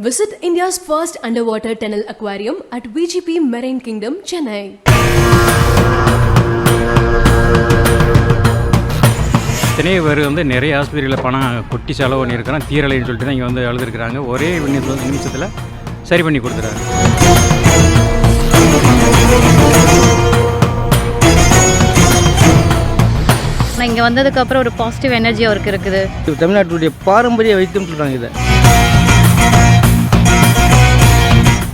Visit India's first underwater tunnel aquarium at VGP Marine Kingdom, Chennai. இத்தனையே பேர் நிறைய ஆஸ்பத்திரியில் பணம் கொட்டி செலவு பண்ணியிருக்கிறோம், தீரலைன்னு சொல்லிட்டு தான் இங்கே அழுதுருக்குறாங்க. ஒரே நிமிஷத்தில் சரி பண்ணி கொடுத்துறாரு. நான் இங்கே வந்ததுக்கப்புறம் ஒரு பாசிட்டிவ் எனர்ஜி அவருக்கு இருக்குது. தமிழ்நாட்டுடைய பாரம்பரிய வைத்தியம் சொல்கிறாங்க. இதை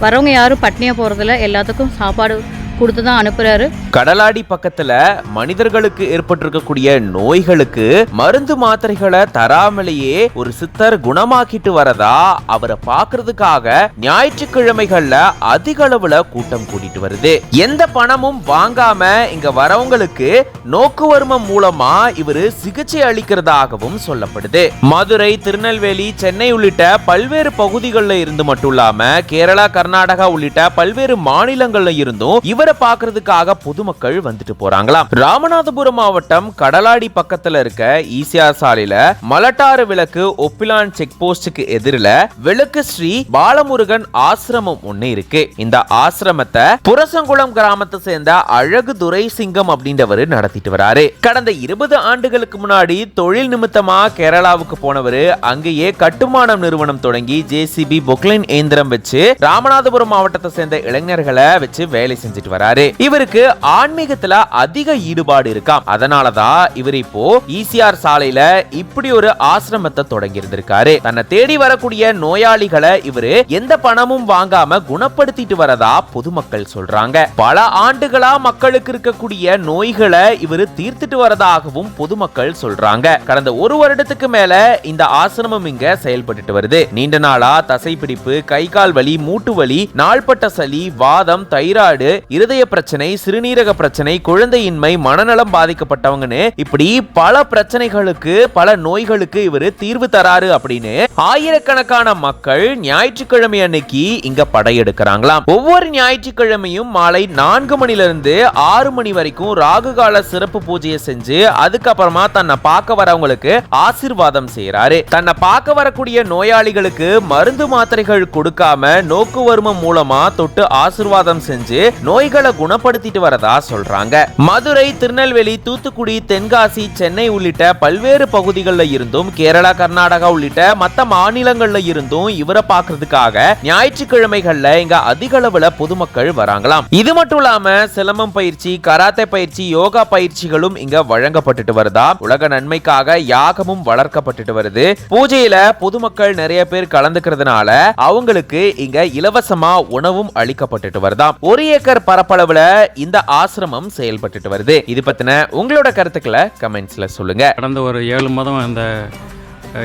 வரவங்க யாரும் பட்னியாக போகிறதில்ல, எல்லாத்துக்கும் சாப்பாடு கொடுத்து தான் அனுப்புறாரு. கடலாடி பக்கத்துல மனிதர்களுக்கு ஏற்பட்டிருக்கக்கூடிய நோய்களுக்கு மருந்து மாத்திரைகளை தராமலேயே ஒரு சித்தர் குணமாக்கிட்டு வரதா அவரை பாக்குறதுக்காக ஞாயிற்றுக்கிழமைகள்ல அதிக அளவுல கூட்டம் கூட்டிட்டு வருது. எந்த பணமும் வாங்காம இங்க வரவங்களுக்கு நோக்குவர்மம் மூலமா இவரு சிகிச்சை அளிக்கிறதாகவும் சொல்லப்படுது. மதுரை, திருநெல்வேலி, சென்னை உள்ளிட்ட பல்வேறு பகுதிகளில் இருந்து மட்டும் இல்லாம கேரளா, கர்நாடகா உள்ளிட்ட பல்வேறு மாநிலங்கள்ல இருந்தும் இவரை பாக்குறதுக்காக பொதுமக்கள் வந்துட்டு போறாங்களாம். ராமநாதபுரம் மாவட்டம் கடலாடி பக்கத்துல இருக்க ஈசிஆர் சாலையில மலட்டாறு விளக்கு ஒப்பிலான் செக் போஸ்டுக்கு எதிரில விளக்கு ஸ்ரீ பாலமுருகன் ஆசிரமம் ஒண்ணு இருக்கு. இந்த ஆசிரமத்தை புரசங்குளம் கிராமத்தை சேர்ந்த அழகு துரை சிங்கம் அப்படின்றவரு நடத்திட்டு வராரு. கடந்த 20 ஆண்டுகளுக்கு முன்னாடி தொழில் நிமித்தமா கேரளாவுக்கு போனவரு அங்கேயே கட்டுமானம் நிறுவனம் தொடங்கி ஜேசிபி பொக்லைன் இயந்திரம் வச்சு ராமநாதபுரம் மாவட்டத்தை சேர்ந்த இளைஞர்களை வச்சு வேலை செஞ்சுட்டு வராரு. இவருக்கு ஆன்மீகத்துல அதிக ஈடுபாடு இருக்காம். அதனாலதான் இவர் இப்போ ஈசிஆர் சாலையில இப்படி ஒரு ஆசிரமத்தை தொடங்கி இருந்திருக்காரு. தன்னை தேடி வரக்கூடிய நோயாளிகளை இவரு எந்த பணமும் வாங்காம குணப்படுத்திட்டு வரதா பொதுமக்கள் சொல்றாங்க. பல ஆண்டுகளா மக்களுக்கு இருக்கக்கூடிய நோய்களை இவரு தீர்த்துட்டு வரதாகவும் பொதுமக்கள் சொல்றாங்க. கடந்த 1 வருடத்துக்கு மேல இந்த ஆசிரமம் இங்க செயல்பட்டு வருது. நீண்ட நாளா தசைப்பிடிப்பு, கை கால் வலி, மூட்டு வலி, நாள்பட்ட சளி, வாதம், தைராய்டு, இருதய பிரச்சனை, சிறுநீரக பிரச்சனை, குழந்தையின்மை, மனநலம் பாதிக்கப்பட்டவங்கன்னு இப்படி பல பிரச்சனைகளுக்கு, பல நோய்களுக்கு இவரு தீர்வு தராரு அப்படின்னு ஆயிரக்கணக்கான மக்கள் ஞாயிற்றுக்கிழமை அன்னைக்கு இங்க படையெடுக்கிறாங்களாம். ஒவ்வொரு ஞாயிற்றுக்கிழமையும் மாலை 4 மணிலிருந்து 6 மணி வரைக்கும் ராகுகால சிறப்பு பூஜையை செஞ்சு அதுக்கப்புறமா தன்னை பார்க்க வரவங்களுக்கு ஆசீர்வாதம் செய்யறாரு. தன்னை பார்க்க வரக்கூடிய நோயாளிகளுக்கு மருந்து மாத்திரைகள் கொடுக்காம நோக்குவர்மம் மூலமா தொட்டு ஆசீர்வாதம் செஞ்சு நோய்களை குணப்படுத்திட்டு வரதா சொல்றாங்க. மதுரை, திருநெல்வேலி, தூத்துக்குடி, தென்காசி, சென்னை உள்ளிட்ட பல்வேறு பகுதிகளில் இருந்தும் கேரளா, கர்நாடகா உள்ளிட்ட மற்ற மாநிலங்கள்ல இருந்தும் இவரை பார்க்கிறதுக்காக ஞாயிற்றுக்கிழமைகள்ல இங்க அதிக அளவுல பொதுமக்கள் வராங்களாம். இது மட்டும் இல்லாம சிலம்பம் பயிற்சி, கராத்தே பயிற்சி, யோகா பயிற்சிகளும் இங்க வழங்கப்பட்டுட்டு வருதா. உலக நன்மைக்காக யாகமும் வளர்க்கப்பட்டுட்டு வருது. பூஜையில பொதுமக்கள் நிறைய பேர் கலந்துக்கிறதுனால அவங்களுக்கு இங்க இலவசமா உணவும் அளிக்கப்பட்டுட்டு வருதா. 1 ஏக்கர் பரப்பளவுல இந்த ஆசிரமம் செயல்பட்டு வருது. இது பத்தின உங்களோட கருத்துக்களை கமெண்ட்ஸ்ல சொல்லுங்க. கடந்த ஒரு 7 மாதம் இந்த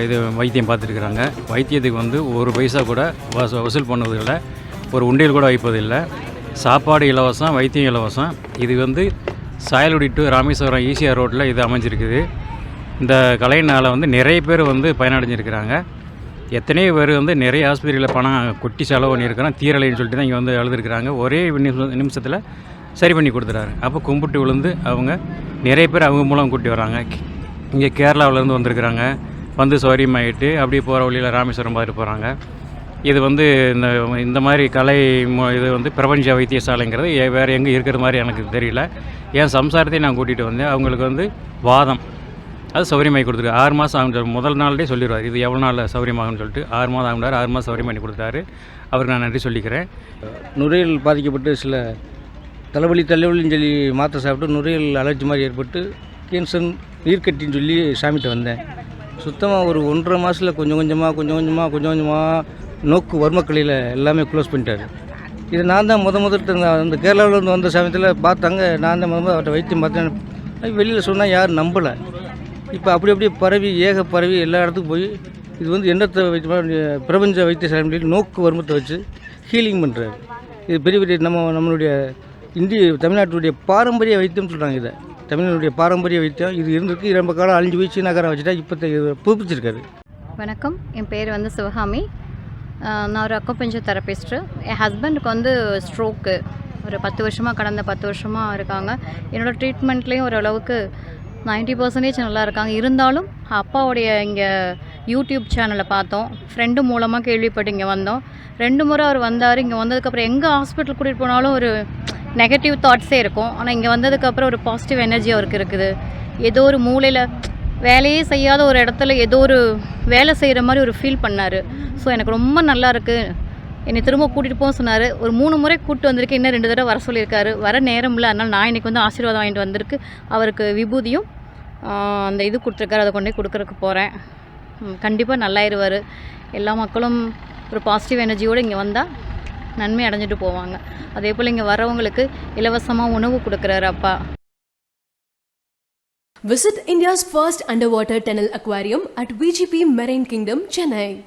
இது வைத்தியம் பார்த்துருக்குறாங்க. வைத்தியத்துக்கு 1 பைசா கூட வசூல் பண்ணுவதில்லை, ஒரு உண்டியல் கூட வைப்பதில்லை. சாப்பாடு இலவசம், வைத்தியம் இலவசம். இது சாயல்குடி டு ராமேஸ்வரம் ஈசிஆர் ரோட்டில் இது அமைஞ்சிருக்குது. இந்த கலையினால் நிறைய பேர் பயனடைஞ்சிருக்கிறாங்க. எத்தனையோ பேர் நிறைய ஆஸ்பத்திரியில் பணம் கொட்டி செலவு பண்ணியிருக்கிறோம், தீரலைன்னு சொல்லிட்டு தான் இங்கே அழுதுருக்குறாங்க. ஒரே நிமிஷத்தில் சரி பண்ணி கொடுத்துறாரு. அப்போ கும்பிட்டு விழுந்து அவங்க நிறைய பேர் அவங்க மூலம் கூட்டி வராங்க. இங்கே கேரளாவிலேருந்து வந்திருக்கிறாங்க, சௌரியமாகிட்டு அப்படியே போகிற வழியில் ராமேஸ்வரம் பார்த்துட்டு போகிறாங்க. இது இந்த மாதிரி கலை இது பிரபஞ்ச வைத்தியசாலைங்கிறது வேறு எங்கே இருக்கிற மாதிரி எனக்கு தெரியல. என் சம்சாரத்தையும் நான் கூட்டிகிட்டு வந்தேன். அவங்களுக்கு வாதம் அது சௌரியமாகி கொடுத்துருக்கு. 6 மாதம் ஆகும். முதல் நாளே சொல்லிடுவார் இது எவ்வளோ நாள் சௌரியமாகும்னு சொல்லிட்டு. 6 மாதம் ஆகுண்டார். 6 மாதம் சௌரியம் பண்ணி கொடுத்தாரு. அவருக்கு நான் நன்றி சொல்லிக்கிறேன். நுரையீரல் பாதிக்கப்பட்டு சில தலைவலின்னு சொல்லி மாத்திரை சாப்பிட்டு நுரையீரல் அலர்ஜி மாதிரி ஏற்பட்டு கேன்சர் நீர்க்கட்டின்னு சொல்லி சாமிகிட்ட வந்தேன். சுத்தமாக ஒரு 1.5 மாதத்தில் கொஞ்சம் கொஞ்சமாக நோக்கு வர்மக்கலையில் எல்லாமே க்ளோஸ் பண்ணிட்டார். இது நான் தான் முதல் அந்த கேரளாவிலேருந்து வந்த சமயத்தில் பார்த்தாங்க. நான் தான் அவர்கிட்ட வைத்தியம் பார்த்தேன். வெளியில் சொன்னால் யாரும் நம்பலை. இப்போ அப்படியே பரவி எல்லா இடத்துக்கும் போய் இது எண்ணத்தை வைத்திய பிரபஞ்ச வைத்தியசாலை நோக்கு வர்மத்தை வச்சு ஹீலிங் பண்ணுறாரு. இது பெரிய நம்மளுடைய தமிழ்நாட்டுடைய பாரம்பரிய வைத்தியம் சொல்கிறாங்க. இதை தமிழ்நாட்டுடைய பாரம்பரிய வைத்தியம் இது இருந்திருக்கு. ரொம்ப காலம் அழிஞ்சு போய் சீனாக்காரன் வச்சுட்டா இப்போ புதுப்பிச்சிருக்காரு. வணக்கம், என் பேர் சிவகாமி. நான் ஒரு அக்குபஞ்சர் தெரபிஸ்ட்டு. என் ஹஸ்பண்டுக்கு ஸ்ட்ரோக்கு ஒரு 10 வருஷமாக, கடந்த 10 வருஷமாக இருக்காங்க. என்னோடய ட்ரீட்மெண்ட்லேயும் ஓரளவுக்கு 90% நல்லா இருக்காங்க. இருந்தாலும் அப்பாவுடைய இங்கே யூடியூப் சேனலை பார்த்தோம். ஃப்ரெண்டு மூலமாக கேள்விப்பட்டு இங்கே வந்தோம். 2 முறை அவர் வந்தார். இங்கே வந்ததுக்கப்புறம் எங்கே ஹாஸ்பிட்டல் கூட்டிகிட்டு போனாலும் ஒரு நெகட்டிவ் தாட்ஸே இருக்கும். ஆனால் இங்கே வந்ததுக்கப்புறம் ஒரு பாசிட்டிவ் எனர்ஜி அவருக்கு இருக்குது. ஏதோ ஒரு மூலையில் வேலையே செய்யாத ஒரு இடத்துல ஏதோ ஒரு வேலை செய்கிற மாதிரி ஒரு ஃபீல் பண்ணார். ஸோ எனக்கு ரொம்ப நல்லா இருக்குது, என்னை திரும்ப கூட்டிகிட்டு போக சொன்னார். ஒரு 3 முறை கூப்பிட்டு வந்திருக்கு, இன்னும் 2 தடவை வர சொல்லியிருக்காரு. வர நேரம் இல்லை, அதனால் நான் இன்றைக்கி வந்து ஆசீர்வாதம் வாங்கிட்டு வந்திருக்கு. அவருக்கு விபூதியும் அந்த இது கொடுத்துருக்காரு, அதை கொண்டு போய் கொடுக்குறக்கு போகிறேன். கண்டிப்பாக நல்லாயிருவார். எல்லா மக்களும் ஒரு பாசிட்டிவ் எனர்ஜியோடு இங்கே வந்தால் நன்மை அடைஞ்சிட்டு போவாங்க. அதே போல் இங்கே வரவங்களுக்கு இலவசமாக உணவு கொடுக்குறாரு அப்பா. Visit India's first underwater tunnel aquarium at VGP Marine Kingdom, Chennai.